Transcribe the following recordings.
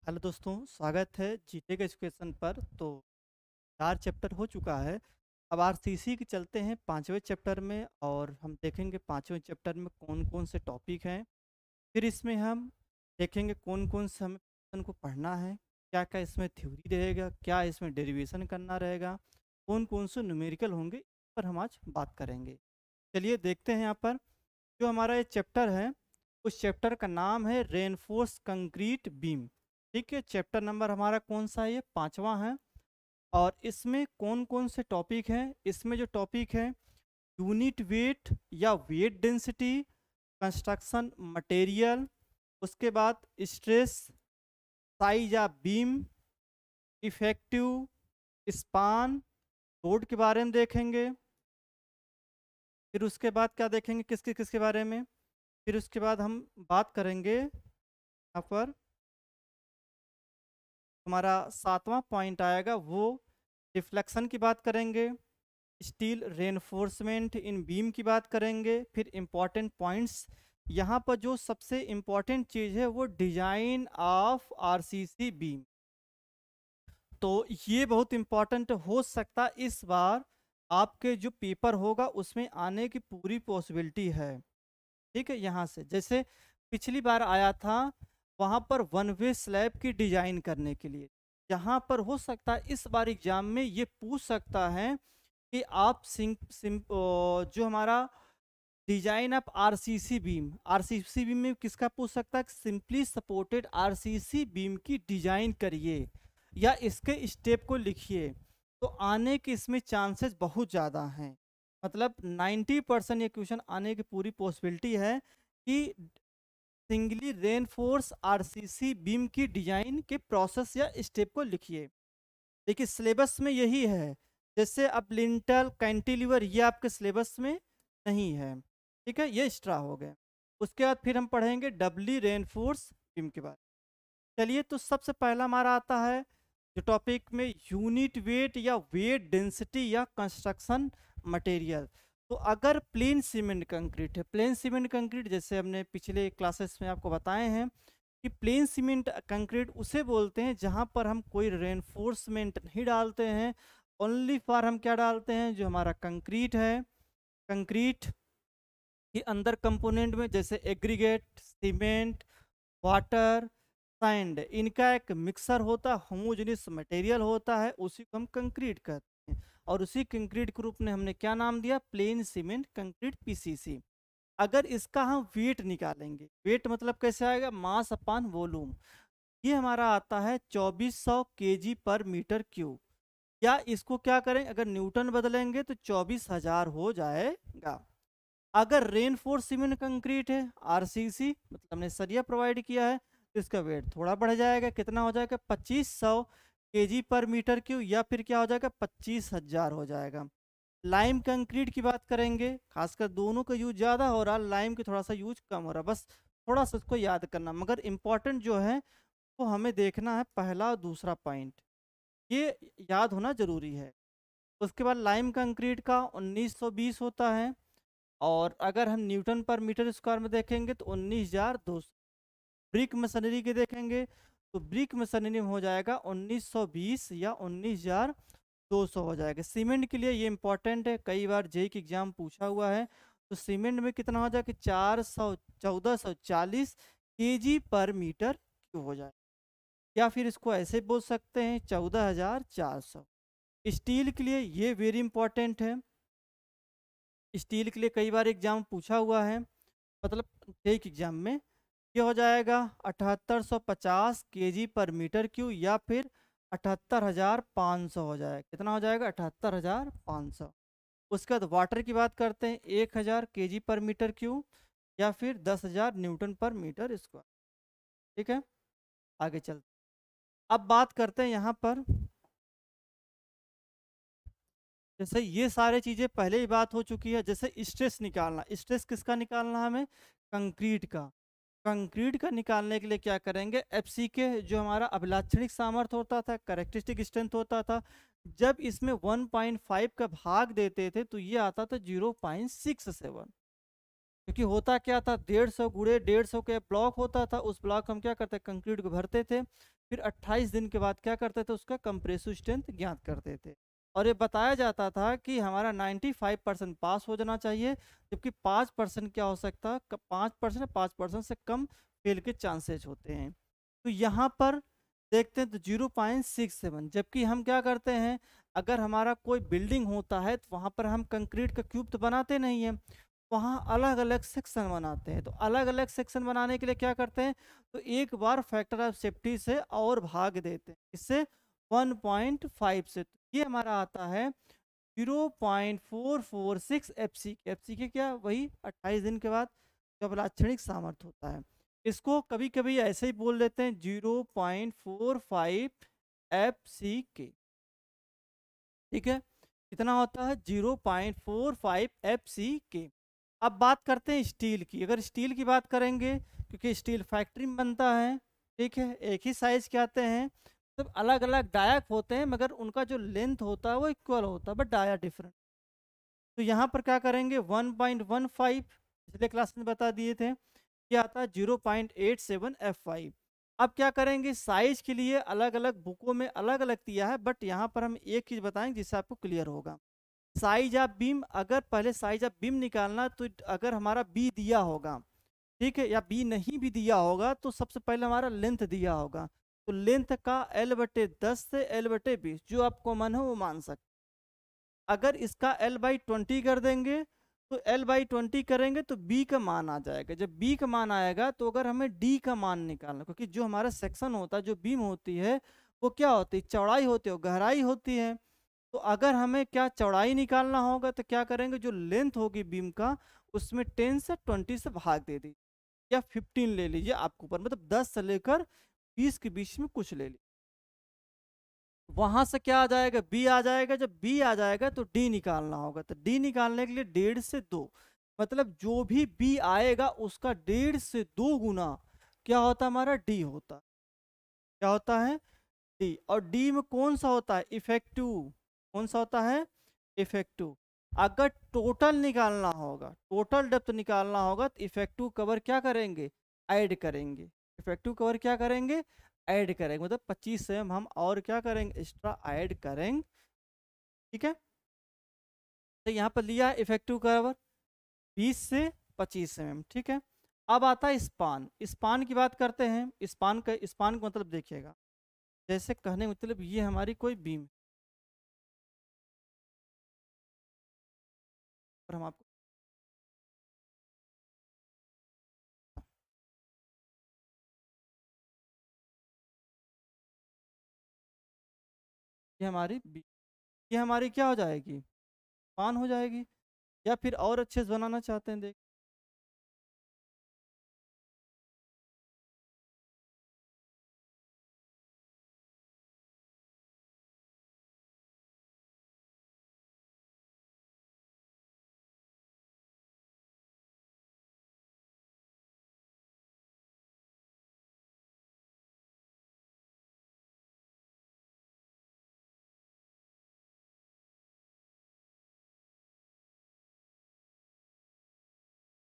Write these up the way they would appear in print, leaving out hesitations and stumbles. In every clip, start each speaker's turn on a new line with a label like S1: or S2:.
S1: Hello दोस्तों, स्वागत है जीके के एजुकेशन पर। तो 4 चैप्टर हो चुका है। अब आरसीसी के चलते हैं 5वें चैप्टर में और हम देखेंगे 5वें चैप्टर में कौन कौन से टॉपिक हैं। फिर इसमें हम देखेंगे कौन कौन से हमें क्वेश्चन को पढ़ना है, क्या क्या इसमें थ्योरी रहेगा, क्या इसमें डेरिवेशन करना रहेगा, कौन कौन से न्यूमेरिकल होंगे, इस पर हम आज बात करेंगे। चलिए देखते हैं यहाँ पर जो हमारा ये चैप्टर है। उस चैप्टर का नाम है रेनफोर्स कंक्रीट बीम। ठीक है, चैप्टर नंबर हमारा कौन सा है? ये 5वां है। और इसमें कौन कौन से टॉपिक हैं? इसमें जो टॉपिक है यूनिट वेट या वेट डेंसिटी, कंस्ट्रक्शन मटेरियल, उसके बाद स्ट्रेस, साइज या बीम, इफेक्टिव स्पान, लोड के बारे में देखेंगे। फिर उसके बाद क्या देखेंगे, किसके किसके बारे में। फिर उसके बाद हम बात करेंगे यहाँ पर हमारा 7वां पॉइंट आएगा, वो रिफ्लेक्शन की बात करेंगे। स्टील रेनफोर्समेंट इन बीम की बात करेंगे। फिर इम्पॉर्टेंट पॉइंट्स, यहाँ पर जो सबसे इम्पॉर्टेंट चीज़ है वो डिजाइन ऑफ आरसीसी बीम। तो ये बहुत इम्पॉर्टेंट हो सकता इस बार आपके जो पेपर होगा उसमें आने की पूरी पॉसिबिलिटी है। ठीक है, यहाँ से जैसे पिछली बार आया था वहाँ पर वन वे स्लैब की डिजाइन करने के लिए, यहाँ पर हो सकता है इस बार एग्जाम में ये पूछ सकता है कि आप जो हमारा design of RCC beam, RCC beam में किसका पूछ सकता है? सिंपली सपोर्टेड आरसीसी बीम की डिजाइन करिए या इसके स्टेप को लिखिए। तो आने के इसमें चांसेस बहुत ज़्यादा हैं, मतलब 90% ये क्वेश्चन आने की पूरी पॉसिबिलिटी है कि सिंगली रेनफोर्स आरसीसी बीम की डिजाइन के प्रोसेस या स्टेप को लिखिए। देखिए सिलेबस में यही है, जैसे अब लिंटल कैंटिलीवर ये आपके सिलेबस में नहीं है। ठीक है, ये एक्स्ट्रा हो गए। उसके बाद फिर हम पढ़ेंगे डबली रेनफोर्स बीम के बाद। चलिए, तो सबसे पहला हमारा आता है जो टॉपिक में यूनिट वेट या वेट डेंसिटी या कंस्ट्रक्शन मटेरियल। तो अगर प्लेन सीमेंट कंक्रीट है, प्लेन सीमेंट कंक्रीट जैसे हमने पिछले क्लासेस में आपको बताए हैं कि प्लेन सीमेंट कंक्रीट उसे बोलते हैं जहां पर हम कोई रेनफोर्समेंट नहीं डालते हैं। ओनली फॉर हम क्या डालते हैं, जो हमारा कंक्रीट है, कंक्रीट के अंदर कंपोनेंट में जैसे एग्रीगेट, सीमेंट, वाटर, सैंड, इनका एक मिक्सर होता है, होमोजेनियस मटेरियल होता है, उसी को हम कंक्रीट कहते हैं। और उसी कंक्रीट के रूप में हमने क्या नाम दिया? Plane cement concrete, PCC. अगर इसका हम वेट निकालेंगे, वेट मतलब कैसे आएगा? मास अपान वॉल्यूम। ये हमारा आता है 2400 केजी पर मीटर क्यूब। या इसको क्या करें, अगर न्यूटन बदलेंगे तो 24,000 हो जाएगा। अगर रेनफोर्स सीमेंट कंक्रीट है, आरसीसी मतलब हमने सरिया प्रोवाइड किया है, तो इसका वेट थोड़ा बढ़ जाएगा। कितना हो जाएगा? 2500 केजी पर मीटर क्यूब, या फिर क्या हो जाएगा? 25,000 हो जाएगा। लाइम कंक्रीट की बात करेंगे, खासकर दोनों का यूज ज़्यादा हो रहा है, लाइम की थोड़ा सा यूज कम हो रहा है, बस थोड़ा सा उसको याद करना। मगर इम्पॉर्टेंट जो है वो हमें देखना है पहला और दूसरा पॉइंट, ये याद होना जरूरी है। उसके बाद लाइम कंक्रीट का 1920 होता है, और अगर हम न्यूटन पर मीटर स्क्वायर में देखेंगे तो 19,200। ब्रिक मशीनरी के देखेंगे तो ब्रिक मशीनरी में हो जाएगा 1920 या 19,200 हो जाएगा। सीमेंट के लिए ये इंपॉर्टेंट है, कई बार जेई की एग्जाम पूछा हुआ है। तो सीमेंट में कितना हो जाएगा? 1440 केजी पर मीटर क्यूब हो जाए, या फिर इसको ऐसे बोल सकते हैं 14,400। स्टील के लिए ये वेरी इंपॉर्टेंट है, स्टील के लिए कई बार एग्जाम पूछा हुआ है, मतलब एक एग्जाम में। ये हो जाएगा 7850 केजी पर मीटर क्यूब, या फिर 78,500 हो जाएगा। कितना हो जाएगा? 78,500। उसके बाद वाटर की बात करते हैं, 1,000 केजी पर मीटर क्यूब, या फिर 10,000 न्यूटन पर मीटर स्क्वायर। ठीक है, आगे चलते। अब बात करते हैं यहाँ पर, जैसे ये सारे चीज़ें पहले ही बात हो चुकी है। जैसे स्ट्रेस निकालना, स्ट्रेस किसका निकालना है हमें? कंक्रीट का। कंक्रीट का निकालने के लिए क्या करेंगे? एफसी के जो हमारा अभिलाक्षणिक सामर्थ्य होता था, कैरेक्टरिस्टिक स्ट्रेंथ होता था, जब इसमें 1.5 का भाग देते थे तो ये आता था 0.67। क्योंकि होता क्या था, 150 गुणे 150 के ब्लॉक होता था, उस ब्लॉक हम क्या करते, कंक्रीट को भरते थे, फिर 28 दिन के बाद क्या करते थे, उसका कंप्रेसिव स्ट्रेंथ ज्ञात करते थे। और ये बताया जाता था कि हमारा 95% पास हो जाना चाहिए, जबकि 5% क्या हो सकता है, 5% 5% से कम फेल के चांसेस होते हैं। तो यहाँ पर देखते हैं तो 0.67, जबकि हम क्या करते हैं, अगर हमारा कोई बिल्डिंग होता है तो वहाँ पर हम कंक्रीट का क्यूब तो बनाते नहीं हैं, वहाँ अलग अलग सेक्शन बनाते हैं। तो अलग अलग सेक्शन बनाने के लिए क्या करते हैं, तो एक बार फैक्टर ऑफ सेफ्टी से और भाग देते हैं, इससे 1.5 से। तो ये हमारा आता है 0.446 FC। FC के क्या, वही 28 दिन के बाद जब लाक्षणिक सामर्थ्य होता है। इसको कभी कभी ऐसे ही बोल देते हैं 0.45 FC। ठीक है, कितना होता है 0.45 FC। अब बात करते हैं स्टील की। अगर स्टील की बात करेंगे, क्योंकि स्टील फैक्ट्री में बनता है, ठीक है, एक ही साइज के आते हैं, सब अलग अलग डायक होते हैं, मगर उनका जो लेंथ होता है वो इक्वल होता है, बट डाया डिफरेंट। तो यहाँ पर क्या करेंगे 1.15, पिछले क्लास में बता दिए थे, क्या आता है 0.87 F5। अब क्या करेंगे, साइज के लिए अलग अलग बुकों में अलग अलग दिया है, बट यहाँ पर हम एक चीज़ बताएंगे जिससे आपको क्लियर होगा। साइज ऑफ बीम, अगर पहले साइज ऑफ बीम निकालना, तो अगर हमारा बी दिया होगा, ठीक है, या बी नहीं भी दिया होगा, तो सबसे पहले हमारा लेंथ दिया होगा। तो लेंथ का L/10 से L/20 जो आप कॉमन है वो मान सकते। अगर इसका L/20 कर देंगे, तो L/20 करेंगे तो B का मान आ जाएगा। जब B का मान आएगा तो अगर हमें D का मान निकालना, क्योंकि जो हमारा सेक्शन होता है, जो बीम होती है, वो क्या होती है, चौड़ाई होती है, गहराई होती है। तो अगर हमें क्या चौड़ाई निकालना होगा, तो क्या करेंगे, जो लेंथ होगी बीम का, उसमें 10 से 20 से भाग दे दीजिए, या 15 ले लीजिए आपके ऊपर, मतलब 10 से लेकर 20 के बीच में कुछ ले लीजिए। वहां से क्या आ जाएगा, बी आ जाएगा। जब बी आ जाएगा तो डी निकालना होगा। तो डी निकालने के लिए 1.5 से 2, मतलब जो भी बी आएगा उसका 1.5 से 2 गुना क्या होता है, हमारा डी होता है। क्या होता है, डी। और डी में कौन सा होता है, इफेक्टिव। कौन सा होता है, इफेक्टिव। अगर टोटल निकालना होगा, टोटल डेप्थ निकालना होगा, तो इफेक्टिव कवर क्या करेंगे, ऐड करेंगे। इफेक्टिव कवर क्या करेंगे, ऐड करेंगे, मतलब 25 से हम और क्या करेंगे, एक्स्ट्रा ऐड करेंगे। ठीक है, तो यहाँ पर लिया इफेक्टिव कवर 20 से 25 mm। ठीक है, अब आता है स्पान। स्पान की बात करते हैं। स्पान का मतलब देखिएगा, जैसे कहने का मतलब ये हमारी कोई बीम, और हम आपको ये हमारी ये हमारी क्या हो जाएगी, पान हो जाएगी। या फिर और अच्छे से बनाना चाहते हैं, देख,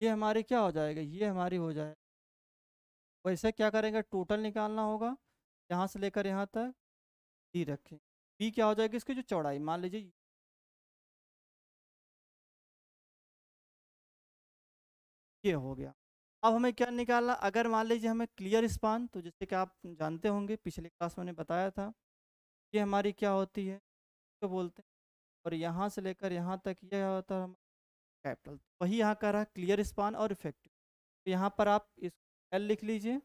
S1: ये हमारी क्या हो जाएगा, ये हमारी हो जाए। वैसे क्या करेंगे, टोटल निकालना होगा, यहाँ से लेकर यहाँ तक डी रखें। बी क्या हो जाएगी, इसकी जो चौड़ाई मान लीजिए, ये हो गया। अब हमें क्या निकालना, अगर मान लीजिए हमें क्लियर स्पान, तो जैसे कि आप जानते होंगे पिछले क्लास में बताया था, ये हमारी क्या होती है, तो बोलते हैं। और यहाँ से लेकर यहाँ तक ये होता है कैपिटल। वही यहाँ का रहा क्लियर स्पान और इफेक्टिव। तो यहाँ पर आप इस एल लिख लीजिए,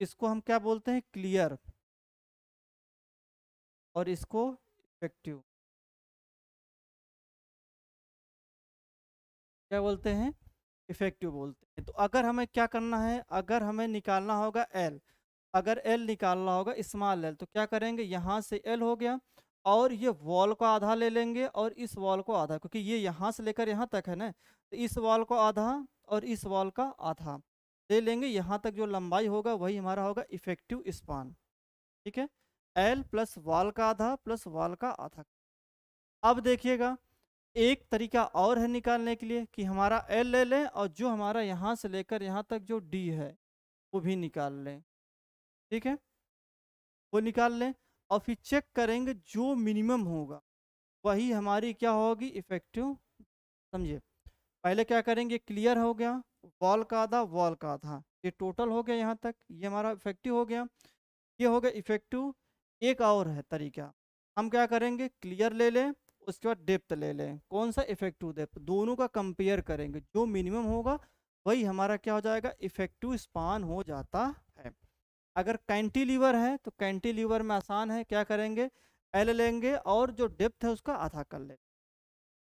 S1: इसको हम क्या बोलते हैं, क्लियर, और इसको इफेक्टिव क्या बोलते हैं, इफेक्टिव बोलते हैं। तो अगर हमें क्या करना है, अगर हमें निकालना होगा एल, अगर एल निकालना होगा स्मॉल एल, तो क्या करेंगे, यहाँ से एल हो गया, और ये वॉल को आधा ले लेंगे, और इस वॉल को आधा, क्योंकि ये यहाँ से लेकर यहाँ तक है ना, तो इस वॉल को आधा और इस वॉल का आधा ले लेंगे। यहाँ तक जो लंबाई होगा वही हमारा होगा इफेक्टिव स्पान। ठीक है, एल प्लस वॉल का आधा प्लस वॉल का आधा। अब देखिएगा, एक तरीका और है निकालने के लिए कि हमारा एल ले लें और जो हमारा यहाँ से लेकर यहाँ तक जो डी है वो भी निकाल लें। ठीक है, वो निकाल लें और फिर चेक करेंगे जो मिनिमम होगा वही हमारी क्या होगी, इफेक्टिव। समझिए, पहले क्या करेंगे, क्लियर हो गया, वॉल का आधा वॉल का आधा, ये टोटल हो गया यहाँ तक, ये हमारा इफेक्टिव हो गया, ये हो गया इफेक्टिव। एक और है तरीका, हम क्या करेंगे, क्लियर ले लें, उसके बाद डेप्थ ले लें, कौन सा, इफेक्टिव डेप्थ, दोनों का कंपेयर करेंगे, जो मिनिमम होगा वही हमारा क्या हो जाएगा, इफेक्टिव स्पान हो जाता है। अगर कैंटिलीवर है तो कैंटिलीवर में आसान है, क्या करेंगे, एल लेंगे और जो डेप्थ है उसका आधा कर ले।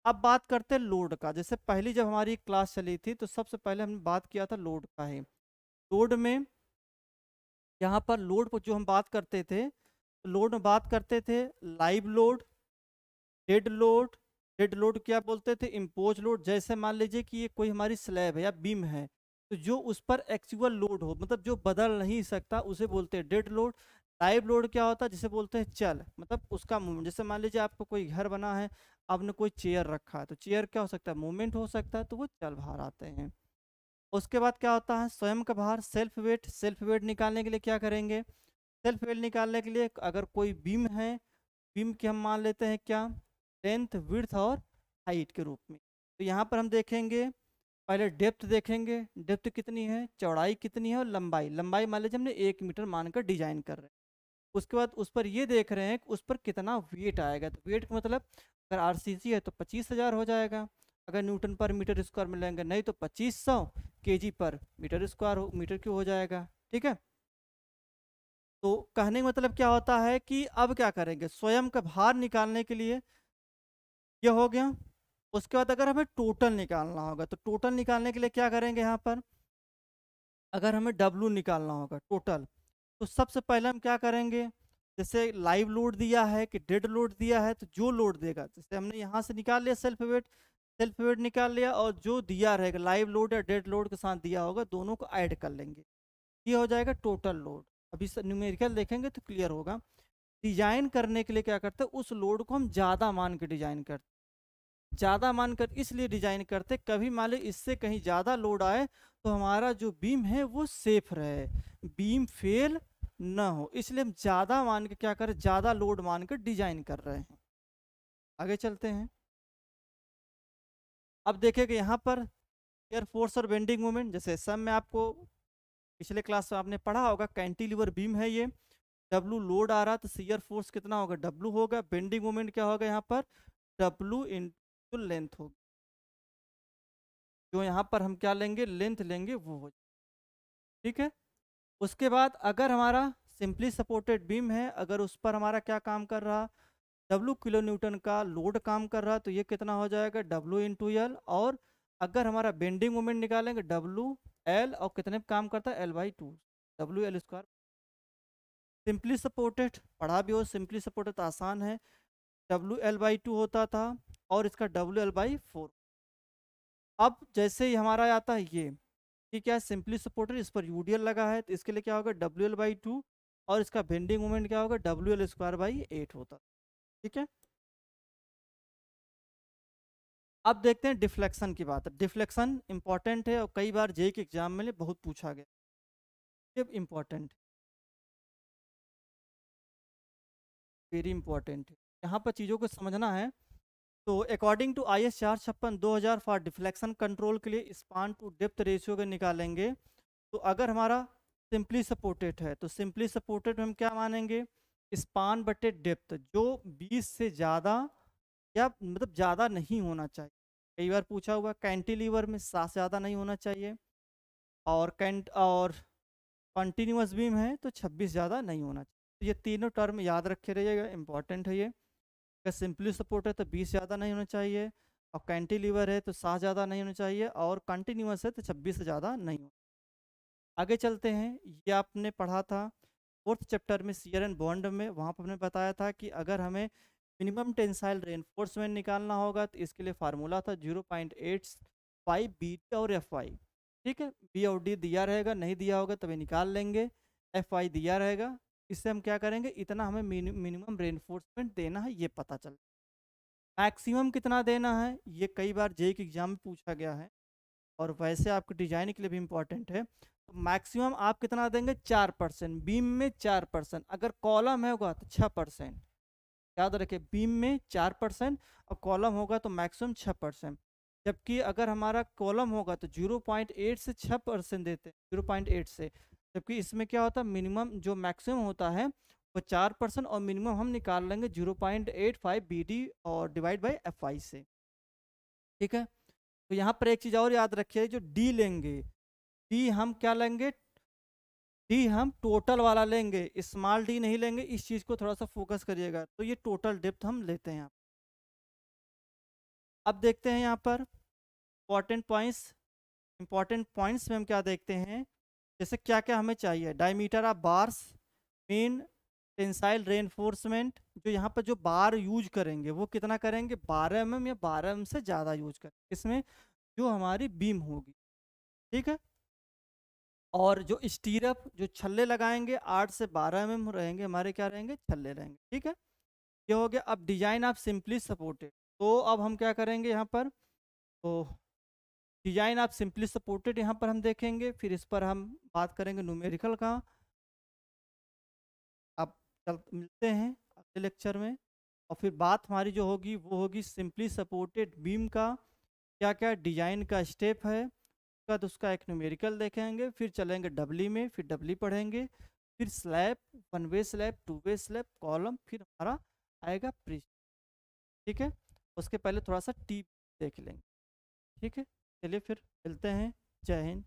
S1: अब बात करते हैं लोड का। जैसे पहली जब हमारी क्लास चली थी तो सबसे पहले हमने बात किया था लोड का ही। लोड में यहाँ पर लोड पर जो हम बात करते थे, लोड में बात करते थे live load, dead load. Dead load क्या बोलते थे, इम्पोज लोड। जैसे मान लीजिए कि ये कोई हमारी स्लैब है या बीम है, तो जो उस पर एक्चुअल लोड हो, मतलब जो बदल नहीं सकता, उसे बोलते हैं डेड लोड। लाइव लोड क्या होता है, जिसे बोलते हैं चल, मतलब उसका मूवमेंट। जैसे मान लीजिए आपको कोई घर बना है, आपने कोई चेयर रखा है, तो चेयर क्या हो सकता है, मूवमेंट हो सकता है, तो वो चल बाहर आते हैं। उसके बाद क्या होता है, स्वयं का भार, सेल्फ वेट। सेल्फ वेट निकालने के लिए क्या करेंगे, सेल्फ वेट निकालने के लिए अगर कोई बीम है, बीम की हम मान लेते हैं क्या, लेंथ, विड्थ और हाइट के रूप में। तो यहाँ पर हम देखेंगे, पहले डेप्थ देखेंगे, डेप्थ कितनी है, चौड़ाई कितनी है, और लंबाई, लंबाई मान लीजिए हमने 1 मीटर मानकर डिजाइन कर रहे हैं। उसके बाद उस पर ये देख रहे हैं कि उस पर कितना वेट आएगा। तो वेट का मतलब अगर आरसीसी है तो 25,000 हो जाएगा, अगर न्यूटन पर मीटर स्क्वायर में लेंगे नहीं तो 2500 केजी पर मीटर स्क्वायर मीटर क्यों हो जाएगा। ठीक है, तो कहने का मतलब क्या होता है कि अब क्या करेंगे, स्वयं का भार निकालने के लिए ये हो गया। उसके बाद अगर हमें टोटल निकालना होगा, तो टोटल निकालने के लिए क्या करेंगे, यहाँ पर अगर हमें डब्लू निकालना होगा टोटल, तो सबसे पहले हम क्या करेंगे, जैसे लाइव लोड दिया है कि डेड लोड दिया है, तो जो लोड देगा, जैसे हमने यहाँ से निकाल लिया सेल्फ वेट, सेल्फ वेट निकाल लिया, और जो दिया रहेगा लाइव लोड या डेड लोड के साथ दिया होगा, दोनों को ऐड कर लेंगे, ये हो जाएगा टोटल लोड। अभी न्यूमेरिकल देखेंगे तो क्लियर होगा। डिजाइन करने के लिए क्या करते हैं, उस लोड को हम ज़्यादा मान के डिजाइन करते हैं। ज़्यादा मानकर इसलिए डिजाइन करते, कभी मान लो इससे कहीं ज़्यादा लोड आए तो हमारा जो बीम है वो सेफ रहे, बीम फेल ना हो, इसलिए हम ज़्यादा मान के क्या करें, ज़्यादा लोड मानकर डिजाइन कर रहे हैं। आगे चलते हैं। अब देखेंगे यहाँ पर एयर फोर्स और बेंडिंग मोमेंट। जैसे सब में आपको पिछले क्लास में आपने पढ़ा होगा, कैंटिलीवर बीम है ये, डब्लू लोड आ रहा तो शियर फोर्स कितना होगा, डब्लू होगा। बेंडिंग मोमेंट क्या होगा यहाँ पर, डब्लू इंटू लेंथ होगा, जो यहाँ पर हम क्या लेंगे, लेंथ लेंगे वो हो। ठीक है, उसके बाद अगर हमारा सिंपली सपोर्टेड बीम है, अगर उस पर हमारा क्या काम कर रहा, डब्लू किलो न्यूटन का लोड काम कर रहा, तो ये कितना हो जाएगा, डब्लू इंटू एल। और अगर हमारा बेंडिंग मोमेंट निकालेंगे, डब्लू एल, और कितने पे काम करता है, L/2, W L square. Simply supported पढ़ा भी हो, सिंपली सपोर्टेड तो आसान है, WL/2 होता था, और इसका WL/4। अब जैसे ही हमारा आता है ये, ठीक है, सिंपली सपोर्टेड, इस पर यूडीएल लगा है, तो इसके लिए क्या होगा, WL/2, और इसका बेंडिंग मोमेंट क्या होगा, WL²/8 होता। ठीक है, अब देखते हैं डिफ्लेक्शन की बात। डिफ्लेक्शन इंपॉर्टेंट है और कई बार जेई के एग्जाम में बहुत पूछा गया, ये इंपॉर्टेंट, वेरी इंपॉर्टेंट है, यहाँ पर चीज़ों को समझना है। तो according to IS 456 2000 for deflection control के लिए स्पान टू डेप्थ रेशियो के निकालेंगे। तो अगर हमारा सिंपली सपोर्टेड है तो सिंपली सपोर्टेड में हम क्या मानेंगे, स्पान बटे डेप्थ जो 20 से ज़्यादा या मतलब ज़्यादा नहीं होना चाहिए। कई बार पूछा हुआ, कैंटिलीवर में 7 से ज़्यादा नहीं होना चाहिए, और कैंट और कंटिन्यूअस बीम है तो 26 ज़्यादा नहीं होना चाहिए। तो ये तीनों टर्म याद रखे रहिएगा, इंपॉर्टेंट है ये। अगर सिंपली सपोर्ट है तो 20 ज़्यादा नहीं होना चाहिए, और कैंटिलीवर है तो 7 ज़्यादा नहीं होना चाहिए, और कंटिन्यूअस है तो 26 से ज़्यादा नहीं होना। आगे चलते हैं, ये आपने पढ़ा था फोर्थ चैप्टर में शियर एंड बॉन्ड में, वहाँ पर हमने बताया था कि अगर हमें मिनिमम टेंसाइल रेनफोर्समेंट निकालना होगा तो इसके लिए फार्मूला था 0.85 बी और एफ वाई। ठीक है, बी और डी दिया रहेगा, नहीं दिया होगा तभी निकाल लेंगे, एफ वाई दिया रहेगा, इससे हम क्या करेंगे, इतना हमें मिनिमम रेनफोर्समेंट देना है ये पता चल। मैक्सिमम कितना देना है, ये कई बार जेईई के एग्जाम में पूछा गया है और वैसे आपके डिजाइन के लिए भी इम्पोर्टेंट है। तो मैक्सिमम आप कितना देंगे, 4%, बीम में 4%, अगर कॉलम है होगा तो 6%। याद रखें, बीम में 4% और कॉलम होगा तो मैक्सिमम 6%। जबकि अगर हमारा कॉलम होगा तो 0.8 से 6% देते हैं, 0.8 से। जबकि इसमें क्या होता है, मिनिमम जो मैक्सिमम होता है वो 4% और मिनिमम हम निकाल लेंगे 0.85 BD और डिवाइड बाई FI से। ठीक है, तो यहाँ पर एक चीज़ और याद रखिए, जो डी लेंगे, डी हम क्या लेंगे, डी हम टोटल वाला लेंगे, स्मॉल डी नहीं लेंगे। इस चीज़ को थोड़ा सा फोकस करिएगा। तो ये टोटल डेप्थ हम लेते हैं। अब देखते हैं यहाँ पर इंपॉर्टेंट पॉइंट्स में हम क्या देखते हैं, जैसे क्या क्या हमें चाहिए, diameter of bars, main tensile reinforcement. जो यहाँ पर जो बार यूज करेंगे वो कितना करेंगे, 12 mm या 12 mm से ज़्यादा यूज करेंगे इसमें, जो हमारी बीम होगी। ठीक है, और जो स्टीरअप जो छल्ले लगाएंगे 8 से 12 mm रहेंगे, हमारे क्या रहेंगे, छल्ले रहेंगे। ठीक है, ये हो गया। अब डिजाइन ऑफ सिंपली सपोर्टेड, तो अब हम क्या करेंगे यहाँ पर, तो डिजाइन ऑफ सिंपली सपोर्टेड यहाँ पर हम देखेंगे, फिर इस पर हम बात करेंगे न्यूमेरिकल का। अब चल मिलते हैं अगले लेक्चर में, और फिर बात हमारी जो होगी वो होगी सिंपली सपोर्टेड बीम का क्या क्या डिजाइन का स्टेप है, उसके बाद उसका एक न्यूमेरिकल देखेंगे, फिर चलेंगे डबली में, फिर डबली पढ़ेंगे, फिर slab, one way slab, two way slab, column, फिर हमारा आएगा प्रिस्ट। ठीक है, उसके पहले थोड़ा सा टी देख लेंगे। ठीक है, चलिए फिर मिलते हैं। जय हिंद।